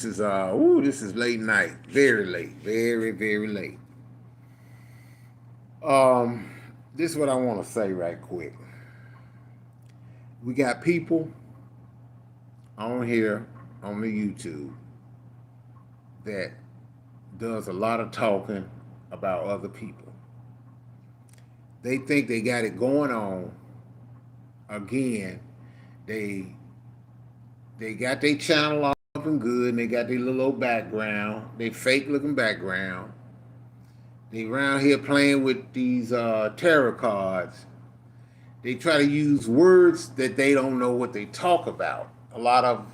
This is late night, very late, very very late. Um, this is what I want to say right quick. We got people on here on the YouTube that does a lot of talking about other people. They think they got it going on. Again, they they got their channel up and good, and they got their little old background, they fake looking background. They around here playing with these tarot cards. They try to use words that they don't know what they talk about. A lot of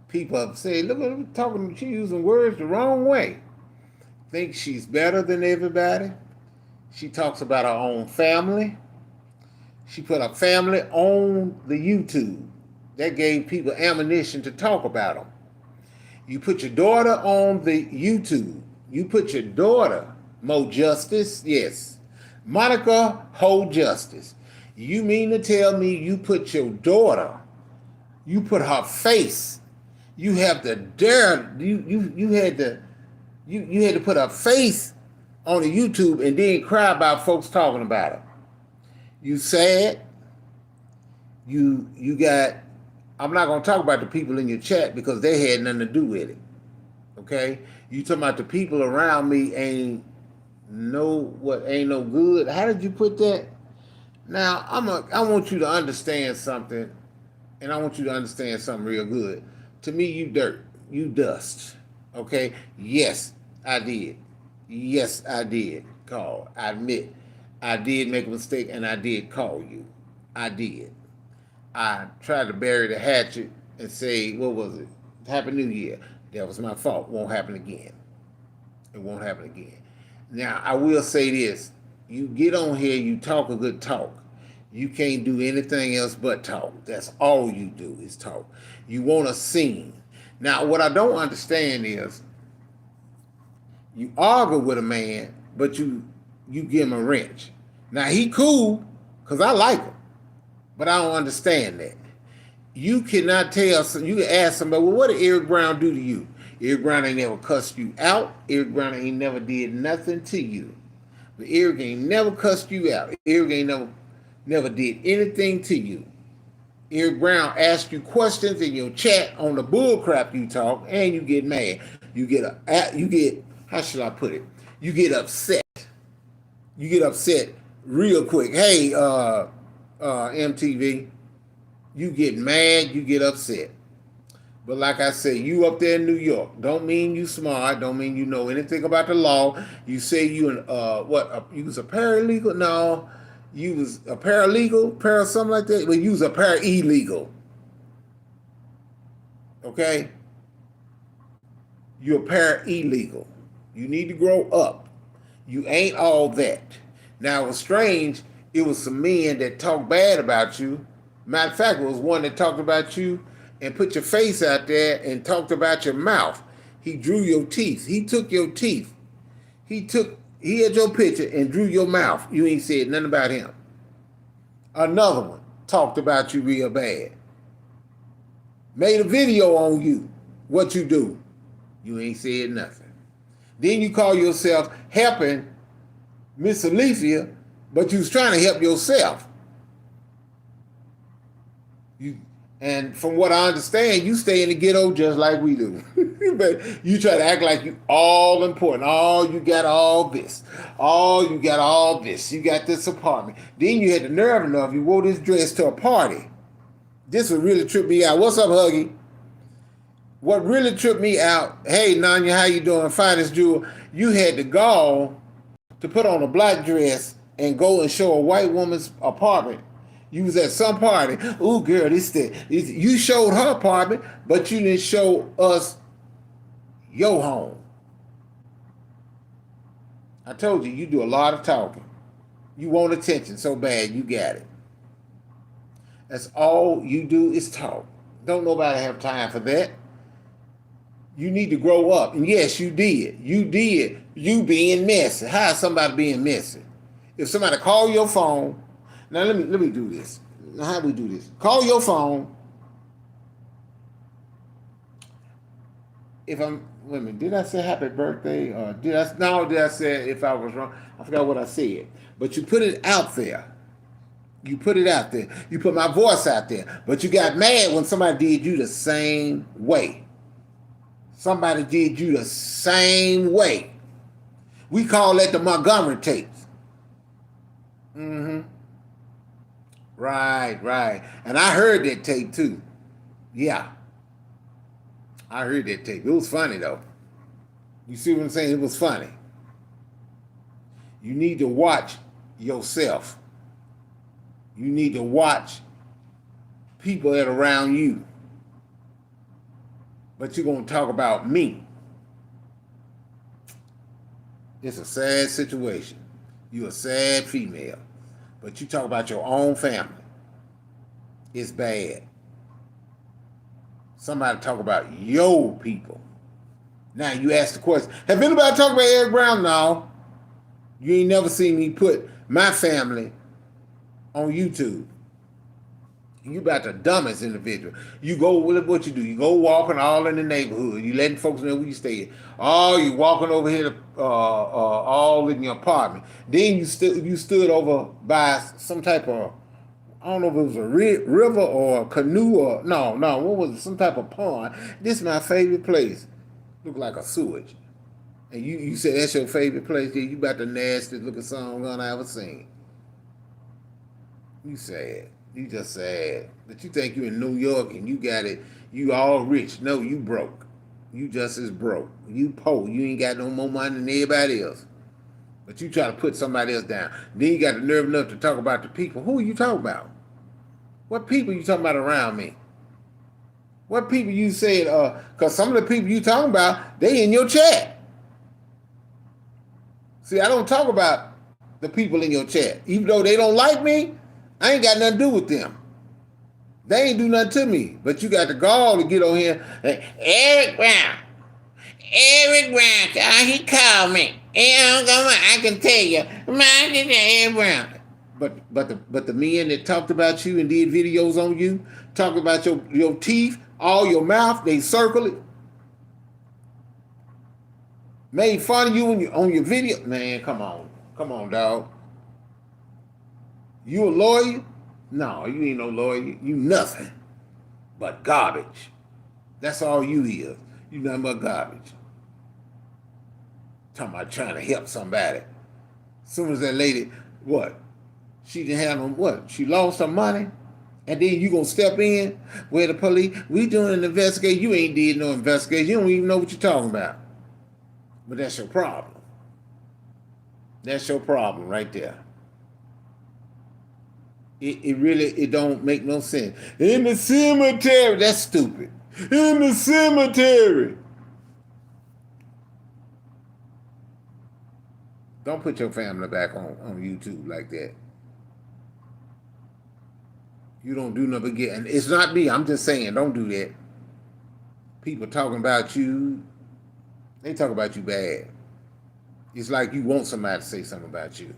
people have said, look at her talking, she's using words the wrong way. Think she's better than everybody. She talks about her own family. She put her family on the YouTube. That gave people ammunition to talk about them. You put your daughter on the YouTube. You put your daughter, Mo Justice, yes. Monica Ho Justice. You mean to tell me you put your daughter, you put her face, you have the dare, you had to you had to put her face on the YouTube and then cry about folks talking about her. You sad. You got, I'm not gonna talk about the people in your chat because they had nothing to do with it. Okay? You talking about the people around me ain't no good. How did you put that? Now I want you to understand something, and I want you to understand something real good. To me, you dirt, you dust. Okay? Yes, I did. Yes, I did call. I admit I did make a mistake and I did call you. I did. I tried to bury the hatchet and say, what was it? Happy New Year. That was my fault. Won't happen again. It won't happen again. Now, I will say this. You get on here, you talk a good talk. You can't do anything else but talk. That's all you do is talk. You want to sing. Now, what I don't understand is you argue with a man, but you give him a wrench. Now, he cool because I like him, but I don't understand that. You cannot tell, you can ask somebody, well, what did Eric Brown do to you? Eric Brown ain't never cussed you out. Eric Brown ain't never did nothing to you. But Eric ain't never cussed you out. Eric ain't never did anything to you. Eric Brown asked you questions in your chat on the bull crap you talk, and you get mad. You get how should I put it? You get upset. You get upset real quick. Hey, MTV, you get mad, you get upset. But like I said, you up there in New York don't mean you smart, don't mean you know anything about the law. You say you you was a paralegal? No, you was a paralegal, something like that. But you was a illegal. Okay, you're illegal. You need to grow up. You ain't all that. Now it was strange. It was some men that talked bad about you. Matter of fact, it was one that talked about you and put your face out there and talked about your mouth. He drew your teeth. He took your teeth. He had your picture and drew your mouth. You ain't said nothing about him. Another one talked about you real bad. Made a video on you. What you do? You ain't said nothing. Then you call yourself helping Miss Alicia, but you was trying to help yourself. And from what I understand, you stay in the ghetto just like we do. But you try to act like you all important. Oh, you got all this. Oh, you got all this. You got this apartment. Then you had the nerve enough, you wore this dress to a party. This would really trip me out. What's up, Huggy? What really tripped me out, hey, Nanya, how you doing? Finest jewel. You had the gall to put on a black dress and go and show a white woman's apartment. You was at some party. Ooh, girl, you showed her apartment, but you didn't show us your home. I told you, you do a lot of talking. You want attention so bad, you got it. That's all you do is talk. Don't nobody have time for that. You need to grow up. And yes, you did. You did. You being messy. How is somebody being messy? If somebody call your phone, now let me do this. Now how do we do this? Call your phone if I'm women, did I say happy birthday or did I say if I was wrong? I forgot what I said. But you put it out there. You put it out there. You put my voice out there. But you got mad when somebody did you the same way. Somebody did you the same way. We call that the Montgomery tapes. Mm-hmm. Right, right. And I heard that tape too. Yeah. I heard that tape. It was funny though. You see what I'm saying? It was funny. You need to watch yourself. You need to watch people that are around you. But you're going to talk about me. It's a sad situation. You're a sad female. But you talk about your own family. It's bad. Somebody talk about your people. Now you ask the question, have anybody talked about Eric Brown? No. You ain't never seen me put my family on YouTube. You about the dumbest individual. You go with what you do. You go walking all in the neighborhood. You letting folks know where you stay. Oh, you walking over here to, all in your apartment. Then you stood over by some type of, I don't know if it was a river or a canoe or no, what was it? Some type of pond. This is my favorite place. Look like a sewage. And you said that's your favorite place. Yeah, you about the nastiest looking song gun I ever seen. You sad. You just sad. But you think you in New York and you got it. You all rich. No, you broke. You just as broke. You poor. You ain't got no more money than everybody else. But you try to put somebody else down. Then you got the nerve enough to talk about the people. Who are you talking about? What people you talking about around me? What people you said, because some of the people you talking about, they in your chat. See, I don't talk about the people in your chat. Even though they don't like me, I ain't got nothing to do with them. They ain't do nothing to me. But you got the gall to get on here. Eric Brown. Eric Brown. He called me. I can tell you. Eric Brown. But the men that talked about you and did videos on you, talked about your teeth, all your mouth, they circle it. Made fun of you on your video. Man, come on, dog. You a lawyer? No, you ain't no lawyer. You nothing but garbage. That's all you is. You nothing but garbage. Talking about trying to help somebody. As soon as that lady, what? She didn't have no what? She lost her money? And then you gonna step in where the police, we doing an investigation. You ain't did no investigation. You don't even know what you're talking about. But that's your problem. That's your problem right there. It really don't make no sense. In the cemetery, that's stupid. In the cemetery. Don't put your family back on YouTube like that. You don't do nothing but get, and it's not me, I'm just saying, don't do that. People talking about you, they talk about you bad. It's like you want somebody to say something about you.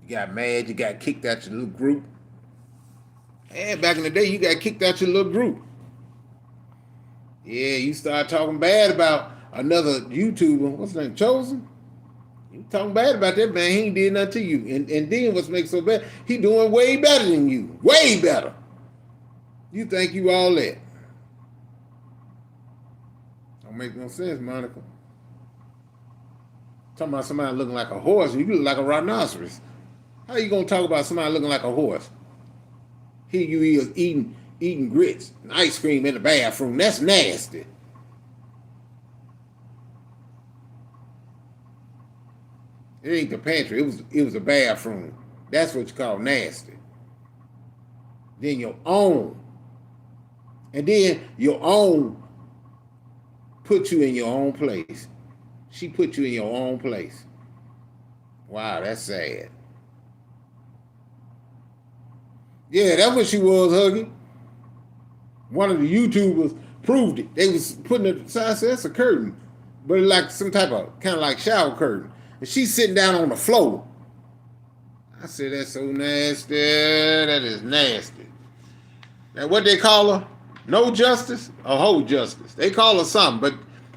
You got mad, you got kicked out your little group. And back in the day, you got kicked out your little group. Yeah, you start talking bad about another YouTuber, what's his name, Chosen? You talking bad about that man, he ain't did nothing to you. And then what's makes so bad, he doing way better than you. Way better. You think you all that. Don't make no sense, Monica. Talking about somebody looking like a horse, you look like a rhinoceros. How you gonna talk about somebody looking like a horse? Here you is eating grits and ice cream in the bathroom. That's nasty. It ain't the pantry. It was a bathroom. That's what you call nasty. Then your own. And then your own put you in your own place. She put you in your own place. Wow, that's sad. Yeah, that's what she was, Huggy. One of the YouTubers proved it. They was putting it, so I said, that's a curtain. But it's like some type of, kind of like shower curtain. And she's sitting down on the floor. I said, that's so nasty. That is nasty. Now, what they call her? No justice or hold justice. They call her something, but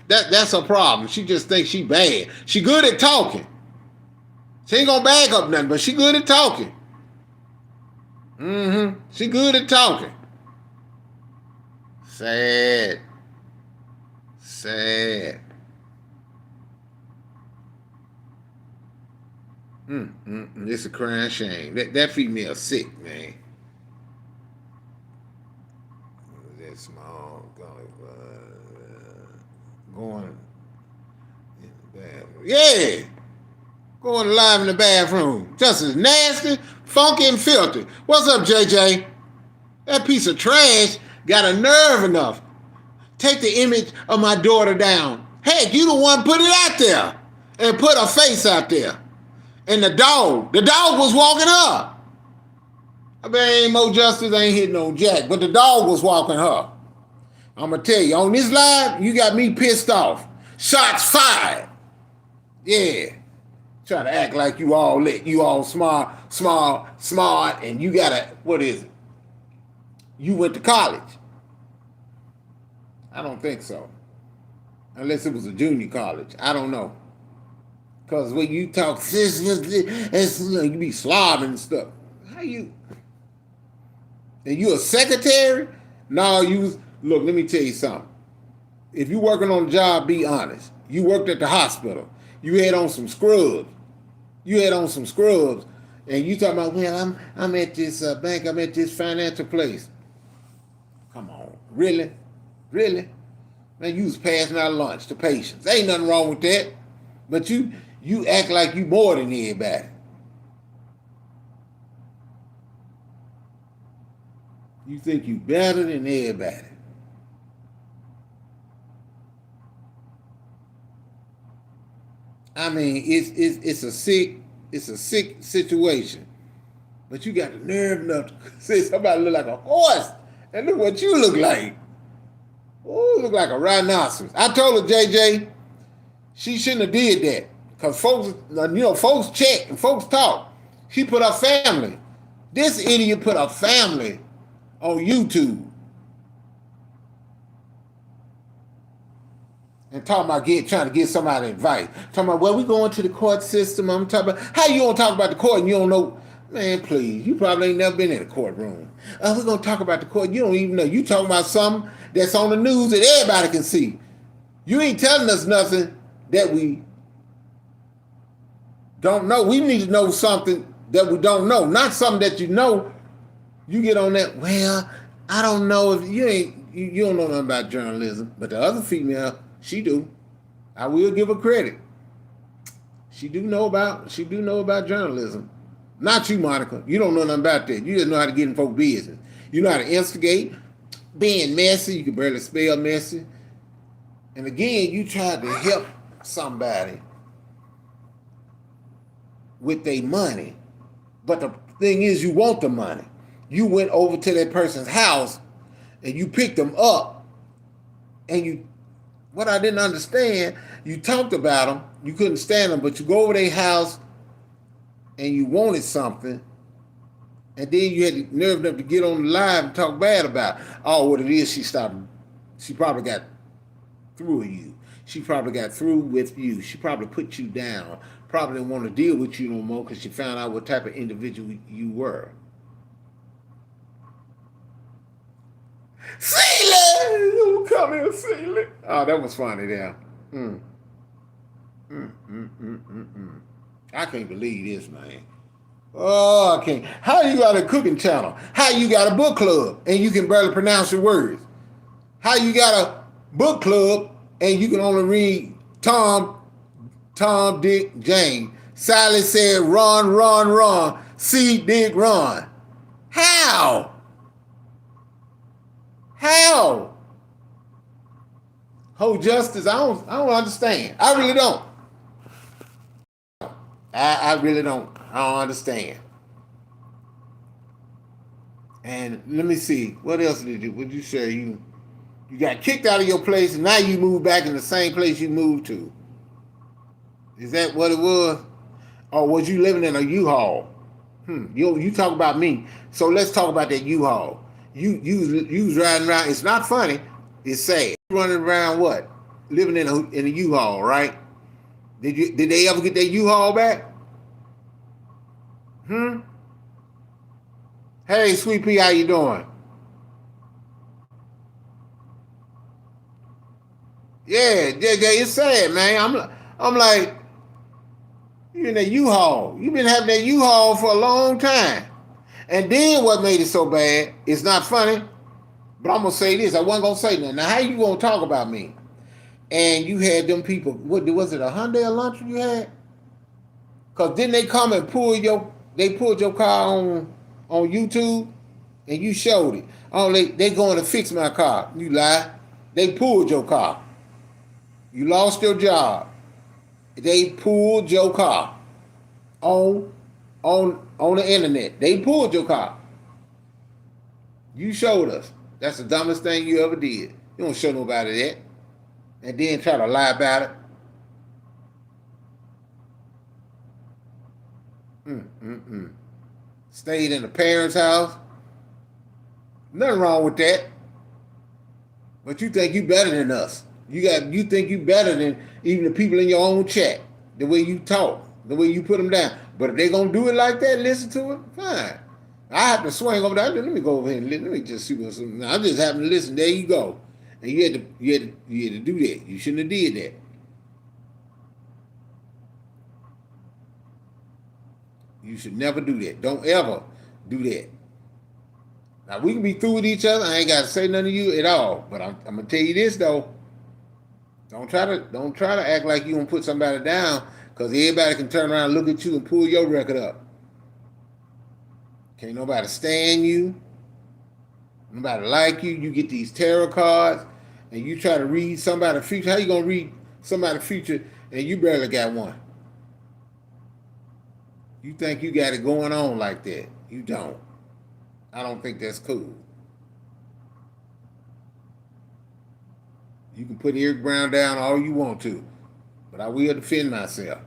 that's her problem. She just thinks she bad. She good at talking. She ain't gonna bag up nothing, but she good at talking. She good at talking. Sad. Sad. It's a crying shame. That female sick, man. That small going in the bathroom. Yeah. Going live in the bathroom. Just as nasty, funky, and filthy. What's up, JJ? That piece of trash got a nerve enough. Take the image of my daughter down. Heck, you the one put it out there. And put her face out there. And the dog was walking her. I mean, ain't more justice, ain't hitting no jack. But the dog was walking her. I'm going to tell you, on this live, you got me pissed off. Shots fired. Yeah. Try to act like you all lit. You all smart, and you got to, what is it? You went to college. I don't think so. Unless it was a junior college. I don't know. Because when you talk, you be slobbing and stuff. How you? And you a secretary? No, look, let me tell you something. If you working on a job, be honest. You worked at the hospital. You had on some scrubs. And you talking about, well, I'm at this bank, I'm at this financial place. Come on. Really? Really? Man, you was passing out lunch to patients. Ain't nothing wrong with that. But you act like you more than everybody. You think you better than everybody. I mean, it's a sick situation. But you got the nerve enough to say somebody look like a horse. And look what you look like. Oh, you look like a rhinoceros. I told her, JJ, she shouldn't have did that. Because folks check and folks talk. She put her family. This idiot put her family on YouTube. And talking about trying to get somebody advice. Talking about, well, we going to the court system. I'm talking about, how you gonna talk about the court and you don't know? Man, please, you probably ain't never been in a courtroom. We're gonna talk about the court. You don't even know. You talking about something that's on the news that everybody can see. You ain't telling us nothing that we don't know. We need to know something that we don't know, not something that you know. You get on that, well, I don't know if you don't know nothing about journalism, but the other female, she do. I will give her credit. She do know about journalism. Not you, Monica. You don't know nothing about that. You just know how to get in folks' business. You know how to instigate, being messy. You can barely spell messy. And again, you tried to help somebody with their money. But the thing is, you want the money. You went over to that person's house and you picked them up. And what I didn't understand, you talked about them, you couldn't stand them, but you go over their house and you wanted something, and then you had the nerve enough to get on the live and talk bad about it. Oh, what it is, she probably got through with you. She probably got through with you. She probably put you down. Probably didn't want to deal with you no more because she found out what type of individual you were. Celie! You come here, Celie. Oh, that was funny there. I can't believe this, man. Oh, I can't. How you got a cooking channel? How you got a book club and you can barely pronounce your words? How you got a book club and you can only read Tom, Dick, Jane? Sally said, run. See, Dick, run. How? Hold justice? I don't understand. I really don't. I really don't. I don't understand. And let me see. What else did you? Would you say you got kicked out of your place and now you moved back in the same place you moved to? Is that what it was? Or was you living in a U-Haul? You talk about me. So let's talk about that U-Haul. You was riding around. It's not funny. It's sad. Running around what? Living in a U-Haul, right? Did they ever get that U-Haul back? Hmm. Hey, Sweet Pea, how you doing? Yeah, it's sad, man. I'm like, you in that U-Haul. You've been having that U-Haul for a long time. And then what made it so bad? It's not funny, but I'm gonna say this. I wasn't gonna say nothing. Now, how you gonna talk about me? And you had them people. What was it? A Hyundai Elantra you had? Cause didn't they come and They pulled your car on YouTube, and you showed it. Oh, they going to fix my car. You lie. They pulled your car. You lost your job. They pulled your car on on the internet. They pulled your car. You showed us. That's the dumbest thing you ever did. You don't show nobody that. And then try to lie about it. Mm-mm-mm. Stayed in the parents' house. Nothing wrong with that. But you think you better than us. You think you better than even the people in your own chat. The way you talk, the way you put them down. But if they gonna do it like that, listen to it, fine. I have to swing over there. Let me go over here and let me just see what's. I'm just having to listen. There you go. And you had to do that. You shouldn't have did that. You should never do that. Don't ever do that. Now we can be through with each other. I ain't got to say nothing to you at all. But I'm gonna tell you this though. Don't try to act like you gonna put somebody down because everybody can turn around, look at you, and pull your record up. Can't nobody stand you. Nobody like you. You get these tarot cards, and you try to read somebody's future. How you gonna read somebody's future and you barely got one? You think you got it going on like that? You don't. I don't think that's cool. You can put Eric Brown down all you want to, but I will defend myself.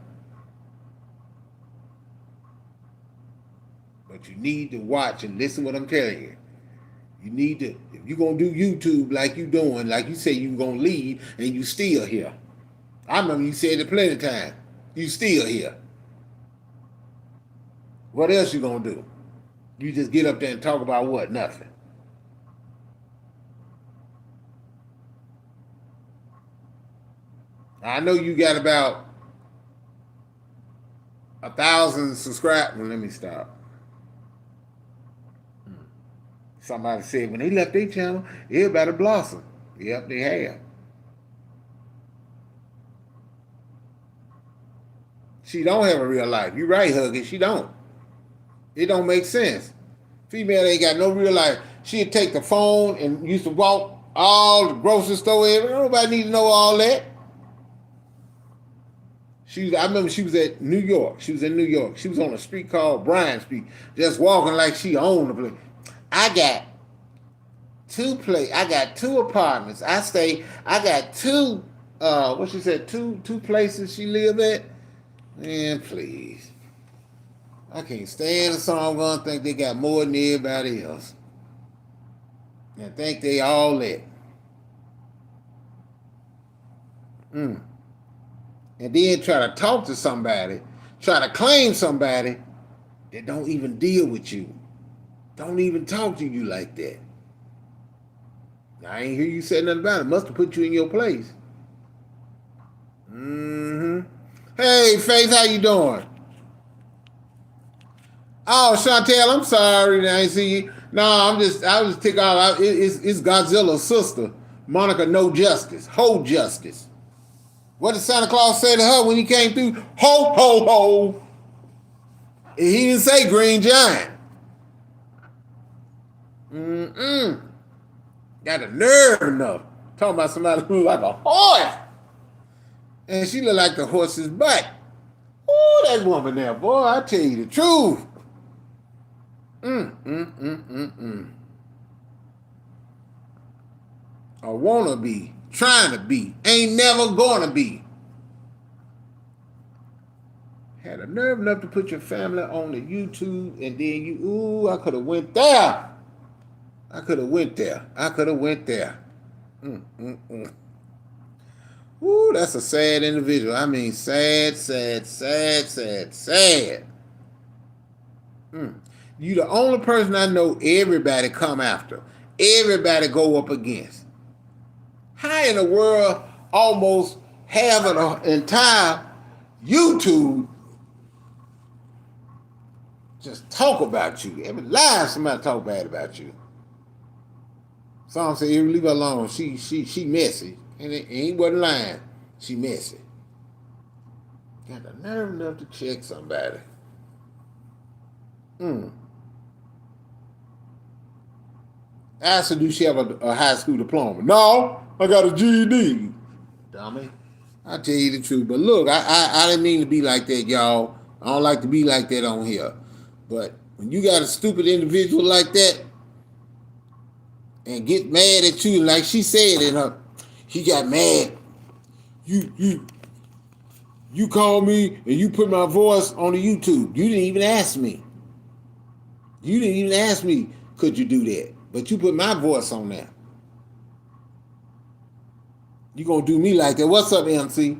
But you need to watch and listen to what I'm telling you. You need to, if you're gonna do YouTube like you doing, like you say you gonna leave and you still here. I remember you said it plenty of times. You still here. What else you gonna do? You just get up there and talk about what? Nothing. I know you got about 1,000 subscribers. Well, let me stop. Somebody said when they left their channel, everybody blossomed. Yep, they have. She don't have a real life. You right, Huggy. She don't. It don't make sense. Female ain't got no real life. She'd take the phone and used to walk all the grocery store. Nobody need to know all that. I remember she was at New York. She was in New York. She was on a street called Bryan Street, just walking like she owned the place. I got I got two apartments. I got two. What she said? Two places she live at. Man, please. I can't stand a song gonna think they got more than everybody else. And think they all that. Mm. And then try to talk to somebody, try to claim somebody that don't even deal with you. Don't even talk to you like that. I ain't hear you say nothing about it. Must have put you in your place. Mm-hmm. Hey, Faith, how you doing? Oh, Chantel, I'm sorry. I ain't see you. No, I was ticked off. It's Godzilla's sister, Monica No Justice. Hold justice. What did Santa Claus say to her when he came through? Ho, ho, ho. And he didn't say Green Giant. Mm-mm. Got a nerve enough. Talking about somebody who look like a horse. And she look like the horse's butt. Oh, that woman there, boy, I tell you the truth. I wanna be, trying to be, ain't never gonna be. Had a nerve enough to put your family on the YouTube and then I could have went there. I could have went there. I could have went there. Mm, mm, mm. Woo, that's a sad individual. I mean, sad, sad, sad, sad, sad. Mm. You the only person I know everybody come after. Everybody go up against. How in the world almost having an entire YouTube just talk about you? Every line somebody talk bad about you. Some say, leave her alone. She messy. And he wasn't lying. She messy. Got the nerve enough to check somebody. Asked her, do she have a high school diploma? No, I got a GED. Dummy. I tell you the truth. But look, I didn't mean to be like that, y'all. I don't like to be like that on here. But when you got a stupid individual like that and get mad at you, like she said in her, she got mad. You called me and you put my voice on the YouTube. You didn't even ask me. You didn't even ask me, could you do that? But you put my voice on there. You gonna do me like that? What's up, MC?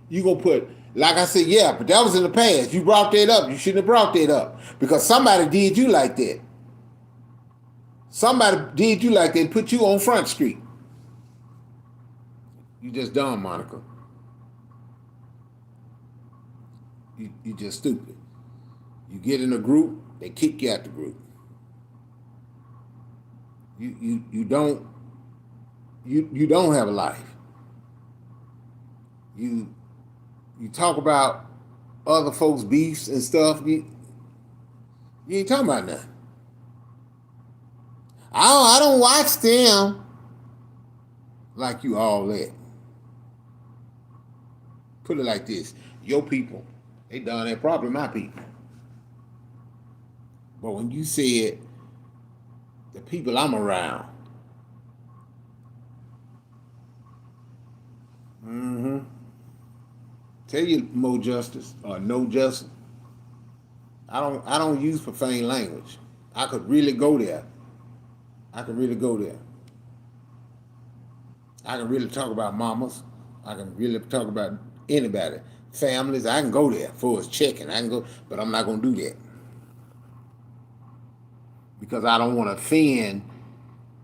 You gonna put, like I said, yeah, but that was in the past. You brought that up. You shouldn't have brought that up because somebody did you like that. Somebody did you like that and put you on Front Street. You just dumb, Monica. You just stupid. You get in a group, they kick you out the group. You don't have a life. You talk about other folks' beefs and stuff. You ain't talking about nothing. I don't watch them. Like you all that. Put it like this. Your people, they done that probably my people. But when you said the people I'm around, tell you Mo Justice or No Justice, I don't use profane language. I could really go there. I can really talk about mamas. I can really talk about anybody. Families, I can go there for checking. I can go, but I'm not gonna do that. Because I don't want to offend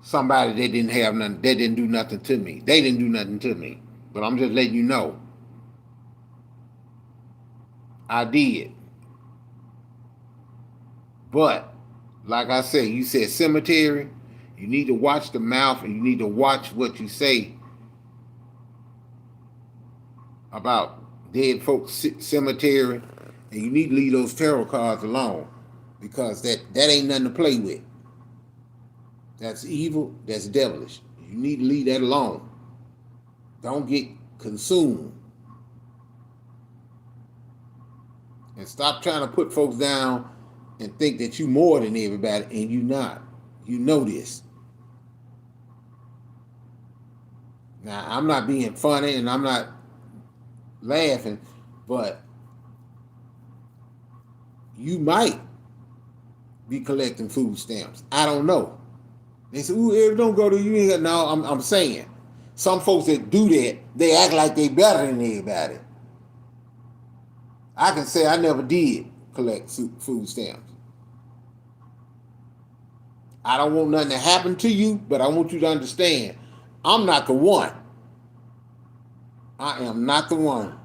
somebody that didn't have nothing, that didn't do nothing to me. They didn't do nothing to me. But I'm just letting you know. I did. But, like I said, you said cemetery. You need to watch the mouth and you need to watch what you say about dead folks cemetery. And you need to leave those tarot cards alone. Because that ain't nothing to play with. That's evil. That's devilish. You need to leave that alone. Don't get consumed. And stop trying to put folks down and think that you more than everybody, and you not. You know this. Now, I'm not being funny and I'm not laughing, but you might be collecting food stamps. I don't know. They say, ooh, don't go to you. No, I'm saying. Some folks that do that, they act like they better than everybody. I can say I never did collect food stamps. I don't want nothing to happen to you, but I want you to understand, I'm not the one. I am not the one.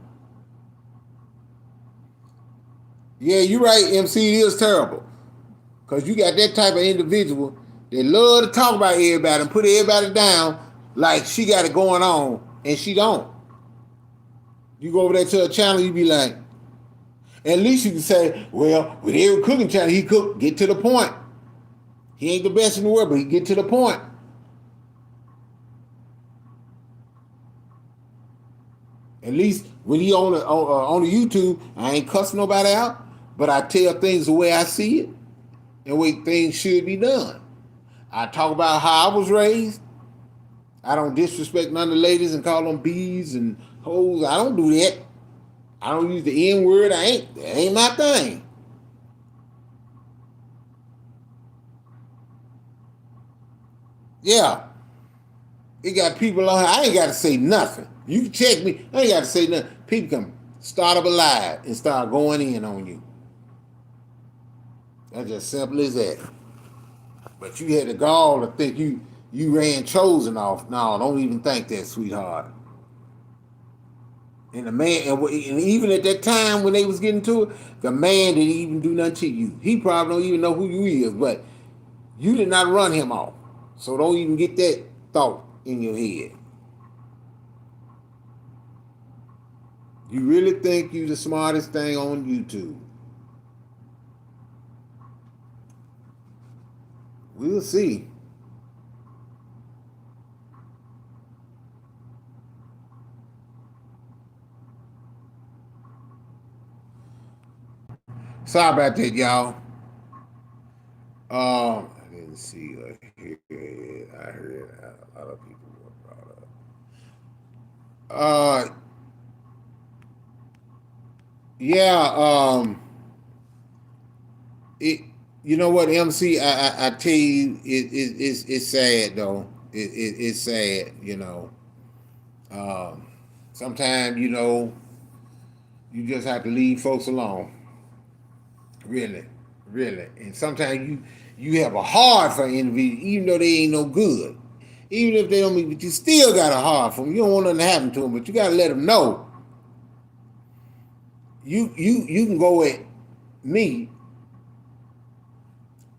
Yeah, you're right, MC, it is terrible. Because you got that type of individual that love to talk about everybody and put everybody down like she got it going on, and she don't. You go over there to a channel, you be like, at least you can say, well, with every cooking channel, he cook, get to the point. He ain't the best in the world, but he get to the point. At least when he on the YouTube, I ain't cussing nobody out, but I tell things the way I see it and the way things should be done. I talk about how I was raised. I don't disrespect none of the ladies and call them bees and hoes. I don't do that. I don't use the N word. That ain't my thing. Yeah, it got people on here. I ain't got to say nothing. You can check me. I ain't got to say nothing. People can start up a live and start going in on you. That's just simple as that. But you had the gall to think you ran Chosen off. No, don't even think that, sweetheart. And the man, and even at that time when they was getting to it, the man didn't even do nothing to you. He probably don't even know who you is, but you did not run him off. So don't even get that thought in your head. You really think you the smartest thing on YouTube? We'll see. Sorry about that, y'all. I didn't see or hear it. I heard a lot of people were brought up. Yeah. It. You know what, MC? I tell you, it's sad though. It's sad. Um, Sometimes you just have to leave folks alone. Really, really. And sometimes you have a heart for an individual, even though they ain't no good. Even if they don't mean, but you still got a heart for them. You don't want nothing to happen to them, but you got to let them know. You can go at me,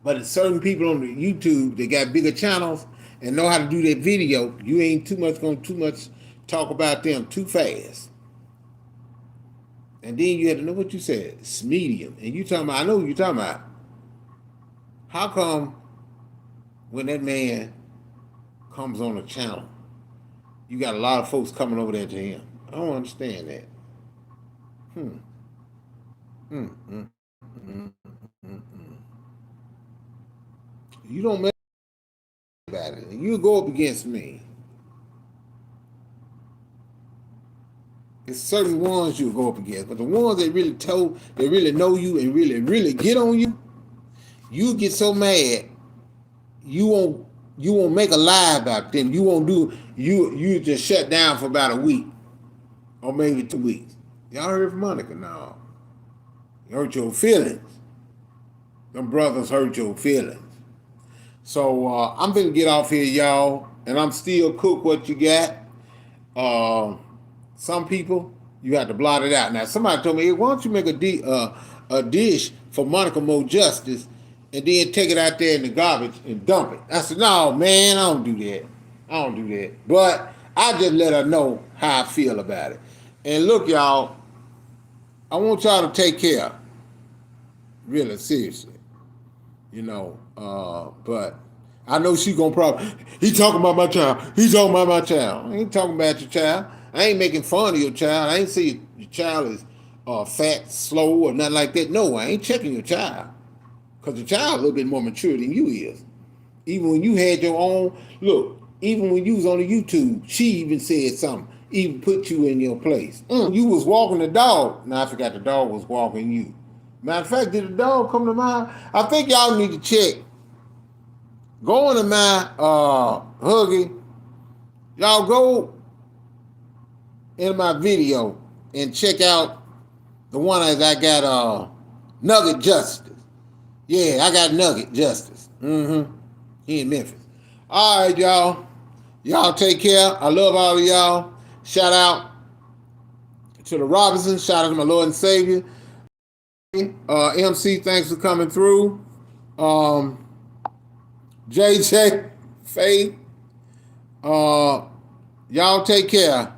but it's certain people on the YouTube that got bigger channels and know how to do that video. You ain't too much talk about them too fast. And then you had to know what you said. It's medium. And you talking about, I know what you're talking about. How come when that man comes on a channel, you got a lot of folks coming over there to him? I don't understand that. Hmm. Hmm. Hmm. Hmm. Hmm. You don't make about it. You go up against me. It's certain ones you go up against, but the ones that really know you and really get on you, you get so mad you won't make a lie about them. You won't do you just shut down for about a week or maybe 2 weeks. Y'all heard from Monica? No. You hurt your feelings. Them brothers hurt your feelings. So I'm gonna get off here, y'all, and I'm still cook what you got. Uh, some people you have to blot it out. Now somebody told me, hey, why don't you make a dish for Monica Mo Justice and then take it out there in the garbage and dump it? I said, no, man, I don't do that. I don't do that. But I just let her know how I feel about it. And look, y'all, I want y'all to take care. Really, seriously. But I know she gonna probably, he talking about my child. He talking about my child. I ain't talking about your child. I ain't making fun of your child. I ain't say your child is fat, slow, or nothing like that. No, I ain't checking your child. Because your child a little bit more mature than you is. Even when you had your own, look, even when you was on the YouTube, she even said something, even put you in your place. You was walking the dog. Now I forgot the dog was walking you. Matter of fact, did the dog come to mind? I think y'all need to check. Go into my Huggy. Y'all go into my video and check out the one that I got Nugget Justice. Yeah, I got Nugget Justice. Mm-hmm. He in Memphis. All right, y'all. Y'all take care. I love all of y'all. Shout out to the Robinsons. Shout out to my Lord and Savior. MC, thanks for coming through. JJ, Faith, y'all take care.